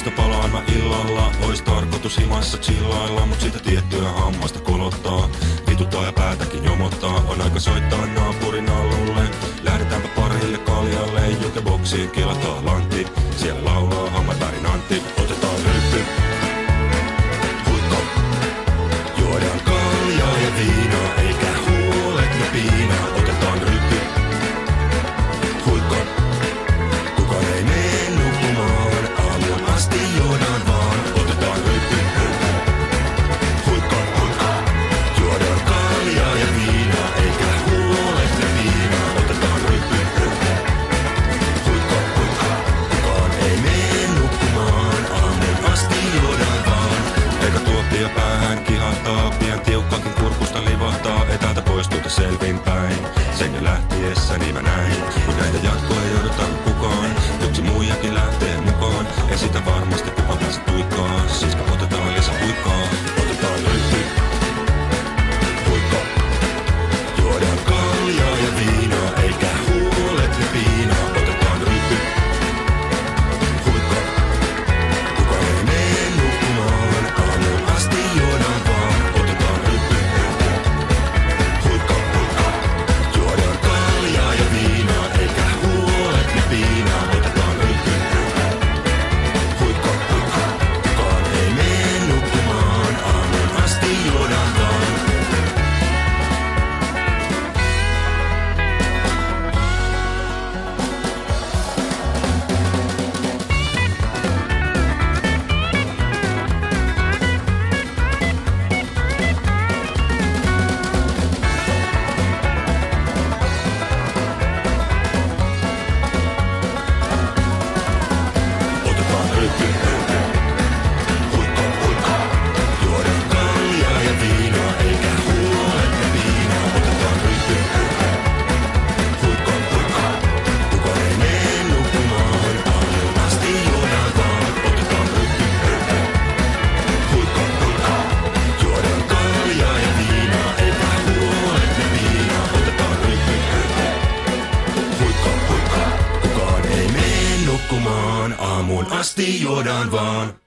Mistä palaan mä illalla? Ois tarkoitus himassa chillailla, mut sitä tiettyä hammasta kolottaa. Vituttaa ja päätäkin jomottaa, on aika soittaa naapurin alulle. Lähdetäänpä parille kaljalle, jukeboksiin kilataan lantti. Siellä laulaa hammarbergin Antti, otetaan ryppy. Huikko, juodaan kaljaa ja viinaa, eikä huolet ja piinaa. Otetaan ryppy. Huikko, kukaan ei mene nukkumaan, aamuun asti juodaan vaan. Otetaan ryppy. Huikko, juodaan kaljaa ja viinaa, eikä huolet ja piinaa. Otetaan ryppy. Huikko, kukaan ei mene nukkumaan, aamuun asti juodaan vaan. Eikä tuoppia päähän kihahtaa, pian tiukkakin kurkusta livahtaa. Etäältä poistuuta selvinpäin, sen jo lähtiessä niin mä näin. Mut näitä jatkoa ei odota kukaan, yksi muijakin lähtee mukaan. Ei sitä varmasti kukaan pääse tuikkaa, siispä otetaan lisää huikkaa. Otetaan ryppy. Huikko, juodaan kaljaa ja viinaa, eikä huolet ja piinaa. Otetaan ryppy. Huikko, kukaan ei mene nukkumaan, aamuun asti juodaan vaan. Otetaan ryppy. Huikko, juodaan kaljaa ja viinaa, eikä huolet ja piinaa. Otetaan ryppy. Huikko, kukaan ei mene nukkumaan, aamuun asti juodaan vaan. Otetaan ryppy. Huikko, juodaan kaljaa ja viinaa, eikä huolet ja piinaa. Otetaan ryppy. Huikko, kukaan ei mene nukkumaan, aamuun asti juodaan vaan. Otetaan ryppy. Huikko, juodaan kaljaa ja viinaa, eikä huolet ja piinaa. Otetaan ryppy. Huikko, kukaan ei mene nukkumaan, aamuun asti juodaan vaan.